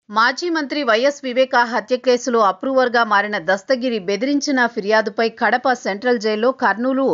మాజీ మంత్రి వైఎస్ వివేకా హత్య కేసులో అప్రూవర్గా మారిన దస్తగిరి బెదిరించిన ఫిర్యాదుపై కడప సెంట్రల్ జైల్లో కర్నూలు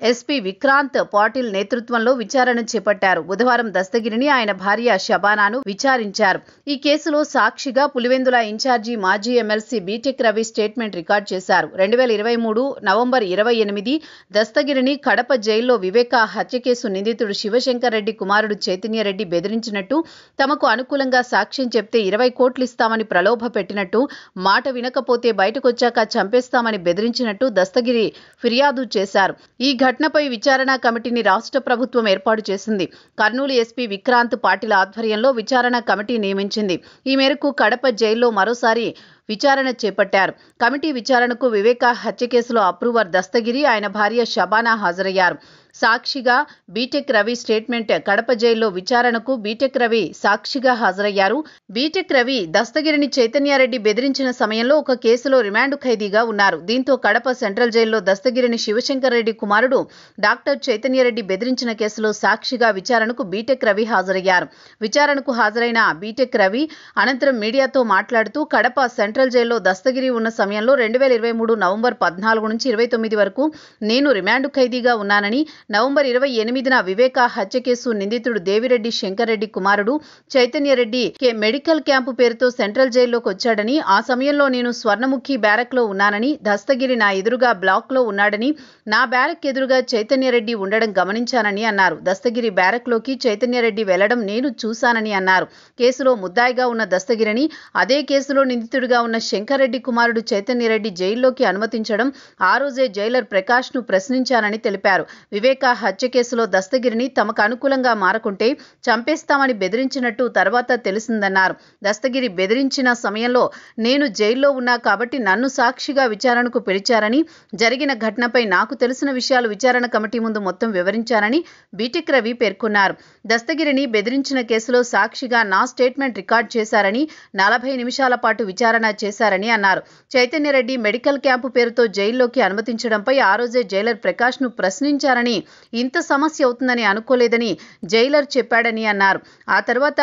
ఎస్పీ విక్రాంత్ పాటిల్ నేతృత్వంలో విచారణ చేపట్టారు. బుధవారం దస్తగిరిని ఆయన భార్య షబానాను విచారించారు. ఈ కేసులో సాక్షిగా పులివెందుల ఇన్ఛార్జి మాజీ MLC BTech Ravi statement record చేశారు. 2023 నవంబర్ 28 దస్తగిరిని కడప జైల్లో వివేకా హత్య కేసు నిందితుడు శివశంకర్ రెడ్డి కుమారుడు చైతన్యరెడ్డి బెదిరించినట్టు, తమకు అనుకూలంగా సాక్ష్యం చెప్తే 20 కోట్లు ఇస్తామని ప్రలోభ పెట్టినట్టు, మాట వినకపోతే బయటకొచ్చాక చంపేస్తామని బెదిరించినట్టు దస్తగిరి ఫిర్యాదు చేశారు. ఈ ఘటనపై విచారణ కమిటీని రాష్ట్ర ప్రభుత్వం ఏర్పాటు చేసింది. కర్నూలు ఎస్పీ విక్రాంత్ పాటిల్ ఆధ్వర్యంలో విచారణ కమిటీ నియమించింది. ఈ మేరకు కడప జైల్లో మరోసారి విచారణ చేపట్టారు. కమిటీ విచారణకు వివేకా హత్య కేసులో అప్రూవర్ దస్తగిరి, ఆయన భార్య షబానా హాజరయ్యారు. సాక్షిగా బీటెక్ రవి స్టేట్మెంట్. కడప జైల్లో విచారణకు బీటెక్ రవి సాక్షిగా హాజరయ్యారు. బీటెక్ రవి దస్తగిరిని చైతన్యారెడ్డి బెదిరించిన సమయంలో ఒక కేసులో రిమాండ్ ఖైదీగా ఉన్నారు. దీంతో కడప సెంట్రల్ జైల్లో దస్తగిరిని శివశంకర్ రెడ్డి కుమారుడు డాక్టర్ చైతన్యరెడ్డి బెదిరించిన కేసులో సాక్షిగా విచారణకు బీటెక్ రవి హాజరయ్యారు. విచారణకు హాజరైన బీటెక్ రవి అనంతరం మీడియాతో మాట్లాడుతూ, కడప సెంట్రల్ జైల్లో దస్తగిరి ఉన్న సమయంలో 2023 నవంబర్ 14 నుంచి 29 వరకు నేను రిమాండ్ ఖైదీగా ఉన్నానని, నవంబర్ 28న వివేకా హత్య కేసు నిందితుడు దేవిరెడ్డి శంకర్ రెడ్డి కుమారుడు చైతన్యరెడ్డి మెడికల్ క్యాంపు పేరుతో సెంట్రల్ జైల్లోకి వచ్చాడని, ఆ సమయంలో నేను స్వర్ణముఖి బ్యారక్ లో ఉన్నానని, దస్తగిరి నా ఎదురుగా బ్లాక్ లో ఉన్నాడని, నా బ్యారక్ ఎదురుగా చైతన్యరెడ్డి ఉండడం గమనించానని అన్నారు. దస్తగిరి బ్యారక్ లోకి చైతన్యరెడ్డి వెళ్లడం నేను చూశానని అన్నారు. కేసులో ముద్దాయిగా ఉన్న దస్తగిరిని, అదే కేసులో నిందితుడిగా ఉన్న శంకర్ రెడ్డి కుమారుడు చైతన్యరెడ్డి జైల్లోకి అనుమతించడం, ఆ రోజే జైలర్ ప్రకాష్ ను ప్రశ్నించానని తెలిపారు. వివేకా హత్య కేసులో దస్తగిరిని తమకు అనుకూలంగా మారకుంటే చంపేస్తామని బెదిరించినట్టు తర్వాత తెలిసిందన్నారు. దస్తగిరి బెదిరించిన సమయంలో నేను జైల్లో ఉన్నా కాబట్టి నన్ను సాక్షిగా విచారణకు పిలిచారని, జరిగిన ఘటనపై నాకు తెలిసిన విషయాలు విచారణ కమిటీ ముందు మొత్తం వివరించారని బీటెక్ రవి పేర్కొన్నారు. దస్తగిరిని బెదిరించిన కేసులో సాక్షిగా నా స్టేట్మెంట్ రికార్డు చేశారని, 40 నిమిషాల పాటు విచారణ చేశారని అన్నారు. చైతన్యరెడ్డి మెడికల్ క్యాంపు పేరుతో జైల్లోకి అనుమతించడంపై ఆ రోజే జైలర్ ప్రకాష్ ను ప్రశ్నించారని, ఇంత సమస్య అవుతుందని అనుకోలేదని జైలర్ చెప్పాడని అన్నారు. ఆ తర్వాత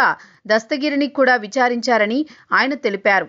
దస్తగిరిని కూడా విచారించారని ఆయన తెలిపారు.